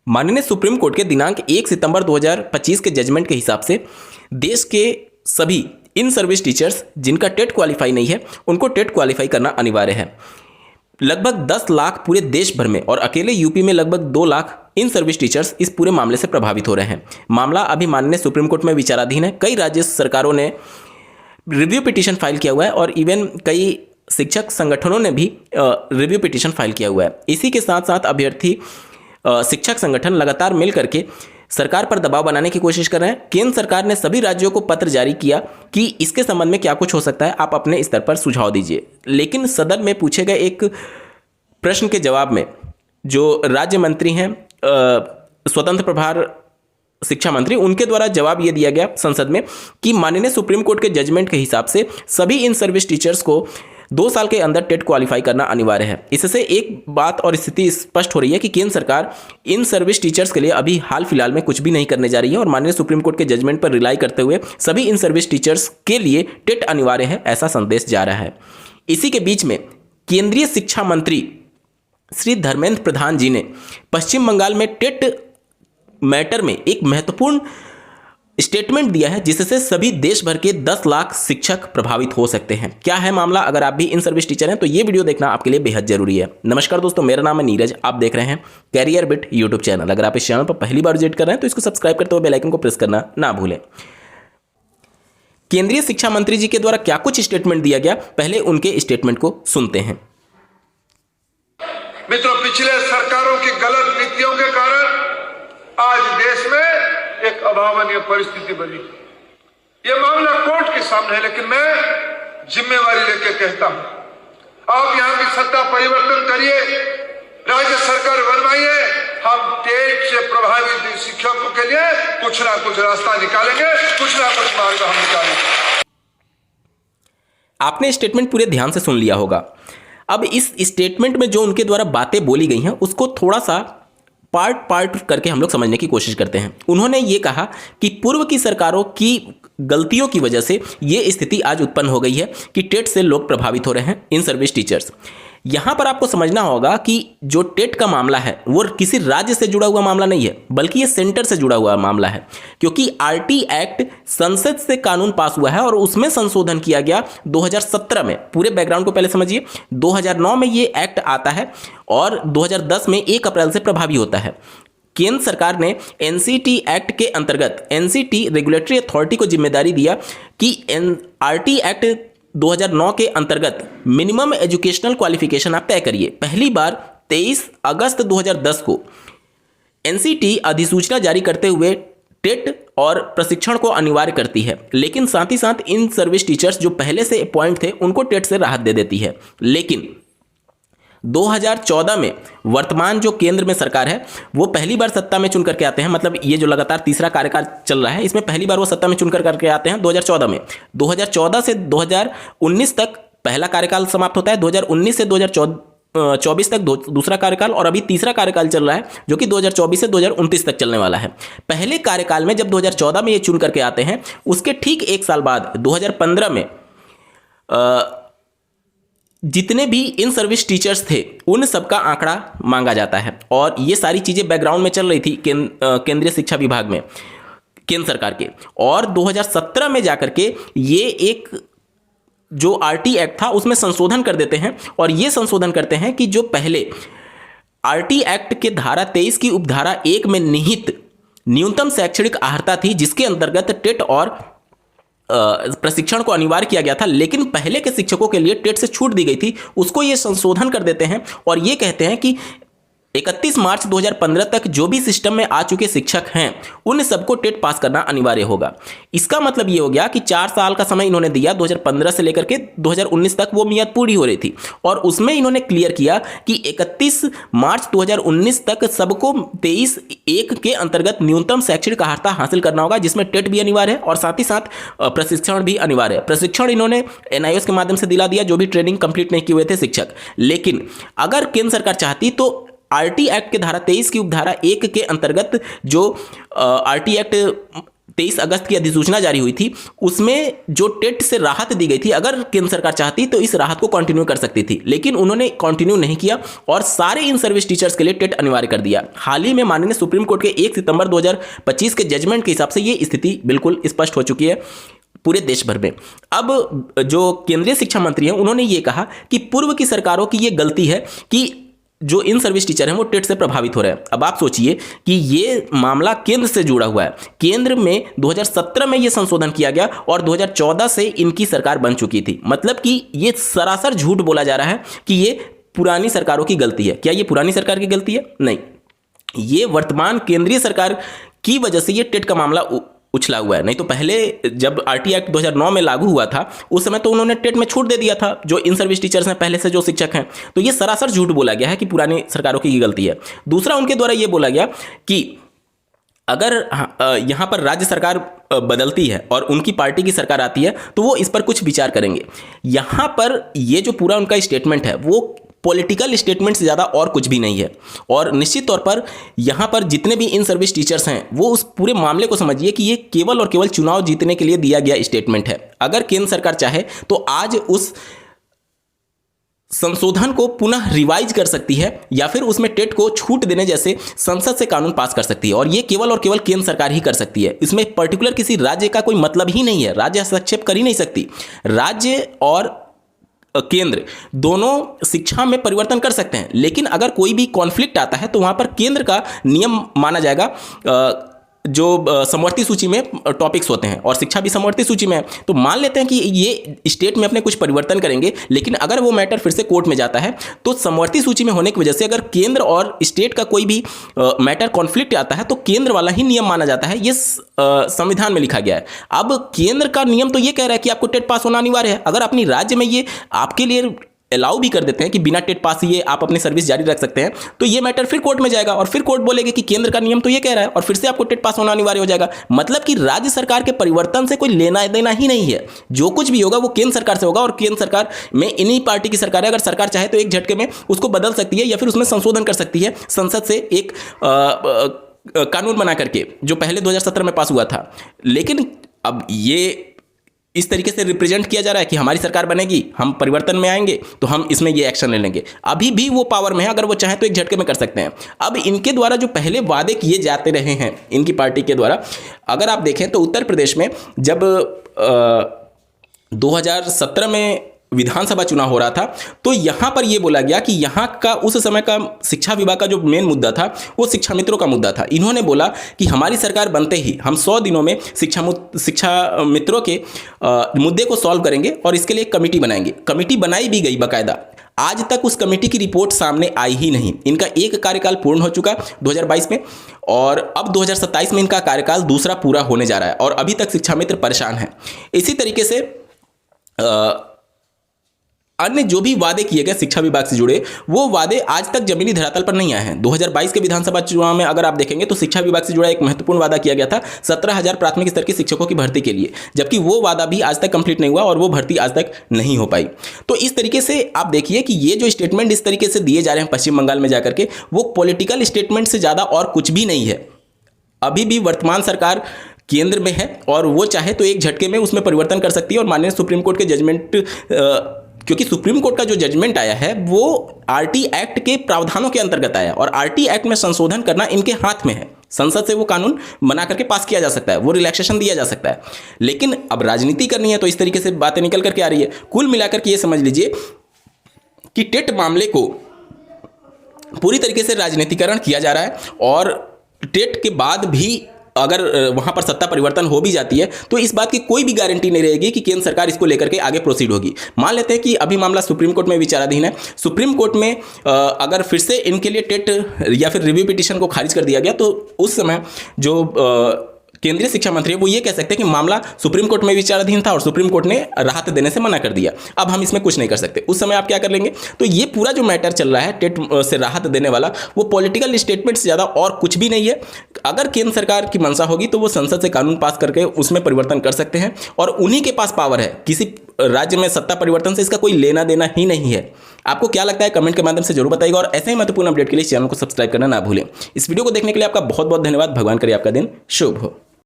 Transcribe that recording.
माननीय supreme court के दिनांक 1 सितंबर 2025 के जजमेंट के हिसाब से देश के सभी इन सर्विस टीचर्स जिनका टेट क्वालिफाई नहीं है उनको टेट क्वालिफाई करना अनिवार्य है। लगभग 10 लाख पूरे देश भर में और अकेले यूपी में लगभग 2 लाख इन सर्विस टीचर्स इस पूरे मामले से प्रभावित हो रहे हैं। मामला अभी माननीय सुप्रीम कोर्ट में विचाराधीन है। कई राज्य सरकारों ने रिव्यू पिटीशन फाइल किया हुआ है और इवन कई शिक्षक संगठनों ने भी रिव्यू पिटीशन फाइल किया हुआ है। इसी के साथ साथ अभ्यर्थी शिक्षक संगठन लगातार मिल करके सरकार पर दबाव बनाने की कोशिश कर रहे हैं। केंद्र सरकार ने सभी राज्यों को पत्र जारी किया कि इसके संबंध में क्या कुछ हो सकता है, आप अपने स्तर पर सुझाव दीजिए। लेकिन सदन में पूछे गए एक प्रश्न के जवाब में जो राज्य मंत्री हैं स्वतंत्र प्रभार शिक्षा मंत्री, उनके द्वारा जवाब ये दिया गया संसद में कि माननीय सुप्रीम कोर्ट के जजमेंट के हिसाब से सभी इन सर्विस टीचर्स को 2 साल के अंदर टेट क्वालिफाई करना अनिवार्य है। इससे एक बात और स्थिति स्पष्ट हो रही है कि केंद्र सरकार इन सर्विस टीचर्स के लिए अभी हाल फिलहाल में कुछ भी नहीं करने जा रही है और माननीय सुप्रीम कोर्ट के जजमेंट पर रिलाई करते हुए सभी इन सर्विस टीचर्स के लिए टेट अनिवार्य है, ऐसा संदेश जा रहा है। इसी के बीच में केंद्रीय शिक्षा मंत्री श्री धर्मेंद्र प्रधान जी ने पश्चिम बंगाल में टेट मैटर में एक महत्वपूर्ण स्टेटमेंट दिया है जिससे सभी देश भर के 10 लाख शिक्षक प्रभावित हो सकते हैं। क्या है मामला? अगर आप भी इन सर्विस टीचर हैं तो ये वीडियो देखना आपके लिए बेहद जरूरी है। नमस्कार दोस्तों, मेरा नाम है नीरज, आप देख रहे हैं कैरियर बिट यूट्यूब चैनल। अगर आप इस चैनल पर पहली बार विजिट कर रहे हैं तो इसको सब्सक्राइब करते हुए बेल आइकन को प्रेस करना ना भूलें। केंद्रीय शिक्षा मंत्री जी के द्वारा क्या कुछ स्टेटमेंट दिया गया, पहले उनके स्टेटमेंट को सुनते हैं। मित्रों, पिछले सरकारों की गलत नीतियों के कारण आज देश में एक अभावनीय परिस्थिति बनी। यह मामला कोर्ट के सामने है, लेकिन मैं जिम्मेवारी लेकर कहता हूं, आप यहां की सत्ता परिवर्तन करिए, राज्य सरकार बनवाइए, हम टेट से प्रभावित शिक्षकों के लिए कुछ ना कुछ रास्ता निकालेंगे, कुछ ना कुछ मार्ग हम निकालेंगे। आपने स्टेटमेंट पूरे ध्यान से सुन लिया होगा। अब इस स्टेटमेंट में जो उनके द्वारा बातें बोली गई हैं उसको थोड़ा सा पार्ट करके हम लोग समझने की कोशिश करते हैं। उन्होंने ये कहा कि पूर्व की सरकारों की गलतियों की वजह से ये स्थिति आज उत्पन्न हो गई है कि टेट से लोग प्रभावित हो रहे हैं, इन सर्विस टीचर्स। यहाँ पर आपको समझना होगा कि जो टेट का मामला है वो किसी राज्य से जुड़ा हुआ मामला नहीं है, बल्कि ये सेंटर से जुड़ा हुआ मामला है, क्योंकि आरटी एक्ट संसद से कानून पास हुआ है और उसमें संशोधन किया गया 2017 में। पूरे बैकग्राउंड को पहले समझिए। 2009 में ये एक्ट आता है और 2010 में 1 अप्रैल से प्रभावी होता है। केंद्र सरकार ने एनसीटी एक्ट के अंतर्गत एनसीटी रेगुलेटरी अथॉरिटी को जिम्मेदारी दिया कि आरटी एक्ट 2009 के अंतर्गत मिनिमम एजुकेशनल क्वालिफिकेशन आप तय करिए। पहली बार 23 अगस्त 2010 को एनसीटी अधिसूचना जारी करते हुए टेट और प्रशिक्षण को अनिवार्य करती है, लेकिन साथ ही साथ इन सर्विस टीचर्स जो पहले से अपॉइंट थे उनको टेट से राहत दे देती है। लेकिन 2014 में वर्तमान जो केंद्र में सरकार है वो पहली बार सत्ता में चुन करके आते हैं। मतलब ये जो लगातार तीसरा कार्यकाल चल रहा है इसमें पहली बार वो सत्ता में चुन करके आते हैं 2014 में। 2014 से 2019 तक पहला कार्यकाल समाप्त होता है, 2019 से 2024 तक दूसरा कार्यकाल, और अभी तीसरा कार्यकाल चल रहा है जो कि 2024 से 2029 तक चलने वाला है। पहले कार्यकाल में जब 2014 में ये चुन करके आते हैं उसके ठीक 1 साल बाद 2015 में जितने भी इन सर्विस टीचर्स थे उन सबका आंकड़ा मांगा जाता है और ये सारी चीज़ें बैकग्राउंड में चल रही थी केंद्रीय शिक्षा विभाग में केंद्र सरकार के। और 2017 में जाकर के ये एक जो आरटी एक्ट था उसमें संशोधन कर देते हैं और ये संशोधन करते हैं कि जो पहले आरटी एक्ट के धारा 23 की उपधारा 1 में निहित न्यूनतम शैक्षणिक अर्हता थी जिसके अंतर्गत टेट और प्रशिक्षण को अनिवार्य किया गया था, लेकिन पहले के शिक्षकों के लिए टेट से छूट दी गई थी, उसको ये संशोधन कर देते हैं और ये कहते हैं कि 31 मार्च 2015 तक जो भी सिस्टम में आ चुके शिक्षक हैं उन सबको टेट पास करना अनिवार्य होगा। इसका मतलब ये हो गया कि 4 साल का समय इन्होंने दिया, 2015 से लेकर के 2019 तक वो मियाद पूरी हो रही थी और उसमें इन्होंने क्लियर किया कि 31 मार्च 2019 तक सबको 23(1) के अंतर्गत न्यूनतम शैक्षणिक अर्हता हासिल करना होगा, जिसमें टेट भी अनिवार्य है और साथ ही साथ प्रशिक्षण भी अनिवार्य है। प्रशिक्षण इन्होंने एनआईओएस के माध्यम से दिला दिया जो भी ट्रेनिंग कंप्लीट नहीं किए हुए थे शिक्षक। लेकिन अगर केंद्र सरकार चाहती तो आरटी एक्ट के धारा 23 की उपधारा 1 के अंतर्गत जो आरटी एक्ट 23 अगस्त की अधिसूचना जारी हुई थी, उसमें जो टेट से राहत दी गई थी, अगर केंद्र सरकार चाहती तो इस राहत को कंटिन्यू कर सकती थी, लेकिन उन्होंने कंटिन्यू नहीं किया और सारे इन सर्विस टीचर्स के लिए टेट अनिवार्य कर दिया। हाल ही में माननीय सुप्रीम कोर्ट के 1 सितंबर 2025 के जजमेंट के हिसाब से ये स्थिति बिल्कुल स्पष्ट हो चुकी है पूरे देश भर में। अब जो केंद्रीय शिक्षा मंत्री हैं, उन्होंने ये कहा कि पूर्व की सरकारों की ये गलती है कि जो इन सर्विस टीचर हैं वो टेट से प्रभावित हो रहे हैं। अब आप सोचिए कि ये मामला केंद्र से जुड़ा हुआ है। केंद्र में 2017 में ये संशोधन किया गया और 2014 से इनकी सरकार बन चुकी थी। मतलब कि ये सरासर झूठ बोला जा रहा है कि ये पुरानी सरकारों की गलती है। क्या ये पुरानी सरकार की गलती है? नहीं, ये वर्तमान केंद्रीय सरकार की वजह से ये टेट का मामला उछला हुआ है। नहीं तो पहले जब आरटी एक्ट 2009 में लागू हुआ था, उस समय तो उन्होंने टेट में छूट दे दिया था जो इन सर्विस टीचर्स हैं, पहले से जो शिक्षक हैं। तो ये सरासर झूठ बोला गया है कि पुरानी सरकारों की गलती है। दूसरा, उनके द्वारा ये बोला गया कि अगर यहाँ पर राज्य सरकार बदलती है और उनकी पार्टी की सरकार आती है तो वो इस पर कुछ विचार करेंगे। यहाँ पर ये जो पूरा उनका स्टेटमेंट है वो पॉलिटिकल स्टेटमेंट से ज़्यादा और कुछ भी नहीं है। और निश्चित तौर पर यहाँ पर जितने भी इन सर्विस टीचर्स हैं वो उस पूरे मामले को समझिए कि ये केवल और केवल चुनाव जीतने के लिए दिया गया स्टेटमेंट है। अगर केंद्र सरकार चाहे तो आज उस संशोधन को पुनः रिवाइज कर सकती है या फिर उसमें टेट को छूट देने जैसे संसद से कानून पास कर सकती है, और ये केवल और केवल केंद्र सरकार ही कर सकती है। इसमें पर्टिकुलर किसी राज्य का कोई मतलब ही नहीं है। राज्य हस्तक्षेप कर ही नहीं सकती। राज्य और केंद्र दोनों शिक्षा में परिवर्तन कर सकते हैं, लेकिन अगर कोई भी कॉन्फ्लिक्ट आता है तो वहां पर केंद्र का नियम माना जाएगा। जो समवर्ती सूची में टॉपिक्स होते हैं और शिक्षा भी समवर्ती सूची में है, तो मान लेते हैं कि ये स्टेट में अपने कुछ परिवर्तन करेंगे, लेकिन अगर वो मैटर फिर से कोर्ट में जाता है तो समवर्ती सूची में होने की वजह से अगर केंद्र और स्टेट का कोई भी मैटर कॉन्फ्लिक्ट आता है तो केंद्र वाला ही नियम माना जाता है। ये संविधान में लिखा गया है। अब केंद्र का नियम तो ये कह रहा है कि आपको टेट पास होना अनिवार्य है। अगर अपनी राज्य में ये आपके लिए अलाउ भी कर देते हैं कि बिना टेट पास ये आप अपनी सर्विस जारी रख सकते हैं, तो ये मैटर फिर कोर्ट में जाएगा और फिर कोर्ट बोलेगी कि केंद्र का नियम तो ये कह रहा है और फिर से आपको टेट पास होना अनिवार्य हो जाएगा। मतलब कि राज्य सरकार के परिवर्तन से कोई लेना देना ही नहीं है। जो कुछ भी होगा वो केंद्र सरकार से होगा और केंद्र सरकार में इन्हीं पार्टी की सरकार है। अगर सरकार चाहे तो एक झटके में उसको बदल सकती है या फिर उसमें संशोधन कर सकती है संसद से एक कानून बना करके, जो पहले 2017 में पास हुआ था। लेकिन अब ये इस तरीके से रिप्रेजेंट किया जा रहा है कि हमारी सरकार बनेगी, हम परिवर्तन में आएंगे तो हम इसमें ये एक्शन ले लेंगे। अभी भी वो पावर में है, अगर वो चाहें तो एक झटके में कर सकते हैं। अब इनके द्वारा जो पहले वादे किए जाते रहे हैं इनकी पार्टी के द्वारा, अगर आप देखें तो उत्तर प्रदेश में जब 2017 में विधानसभा चुनाव हो रहा था तो यहाँ पर यह बोला गया कि यहाँ का उस समय का शिक्षा विभाग का जो मेन मुद्दा था वो शिक्षा मित्रों का मुद्दा था। इन्होंने बोला कि हमारी सरकार बनते ही हम 100 दिनों में शिक्षा मित्रों के मुद्दे को सॉल्व करेंगे और इसके लिए कमेटी बनाएंगे। कमेटी बनाई भी गई बाकायदा। आज तक उस कमेटी की रिपोर्ट सामने आई ही नहीं। इनका एक कार्यकाल पूर्ण हो चुका 2022 में और अब 2027 में इनका कार्यकाल दूसरा पूरा होने जा रहा है और अभी तक शिक्षा मित्र परेशान हैं। इसी तरीके से अन्य जो भी वादे किए गए शिक्षा विभाग से जुड़े वो वादे आज तक जमीनी धरातल पर नहीं आए हैं। 2022 के विधानसभा चुनाव में अगर आप देखेंगे तो शिक्षा विभाग से जुड़ा एक महत्वपूर्ण वादा किया गया था 17,000 प्राथमिक स्तर के शिक्षकों की भर्ती के लिए, जबकि वो वादा भी आज तक कंप्लीट नहीं हुआ और वो भर्ती आज तक नहीं हो पाई। तो इस तरीके से आप देखिए कि ये जो स्टेटमेंट इस तरीके से दिए जा रहे हैं पश्चिम बंगाल में जाकर के, वो पॉलिटिकल स्टेटमेंट से ज़्यादा और कुछ भी नहीं है। अभी भी वर्तमान सरकार केंद्र में है और वो चाहे तो एक झटके में उसमें परिवर्तन कर सकती है। और माननीय सुप्रीम कोर्ट के जजमेंट, क्योंकि सुप्रीम कोर्ट का जो जजमेंट आया है वो आरटी एक्ट के प्रावधानों के अंतर्गत आया और आरटी एक्ट में संशोधन करना इनके हाथ में है। संसद से वो कानून बना करके पास किया जा सकता है, वो रिलैक्सेशन दिया जा सकता है। लेकिन अब राजनीति करनी है तो इस तरीके से बातें निकल करके आ रही है। कुल मिलाकर के ये समझ लीजिए कि टेट मामले को पूरी तरीके से राजनीतिकरण किया जा रहा है और टेट के बाद भी अगर वहां पर सत्ता परिवर्तन हो भी जाती है तो इस बात की कोई भी गारंटी नहीं रहेगी कि केंद्र सरकार इसको लेकर के आगे प्रोसीड होगी। मान लेते हैं कि अभी मामला सुप्रीम कोर्ट में विचाराधीन है। सुप्रीम कोर्ट में अगर फिर से इनके लिए टेट या फिर रिव्यू पिटीशन को खारिज कर दिया गया तो उस समय जो केंद्रीय शिक्षा मंत्री वो ये कह सकते हैं कि मामला सुप्रीम कोर्ट में विचाराधीन था और सुप्रीम कोर्ट ने राहत देने से मना कर दिया, अब हम इसमें कुछ नहीं कर सकते। उस समय आप क्या कर लेंगे? तो ये पूरा जो मैटर चल रहा है टेट से राहत देने वाला, वो पॉलिटिकल स्टेटमेंट से ज़्यादा और कुछ भी नहीं है। अगर केंद्र सरकार की मंशा होगी तो वो संसद से कानून पास करके उसमें परिवर्तन कर सकते हैं और उन्हीं के पास पावर है। किसी राज्य में सत्ता परिवर्तन से इसका कोई लेना देना ही नहीं है। आपको क्या लगता है कमेंट के माध्यम से जरूर बताइएगा और ऐसे ही महत्वपूर्ण अपडेट के लिए चैनल को सब्सक्राइब करना ना भूलें। इस वीडियो को देखने के लिए आपका बहुत बहुत धन्यवाद। भगवान करे आपका दिन शुभ हो।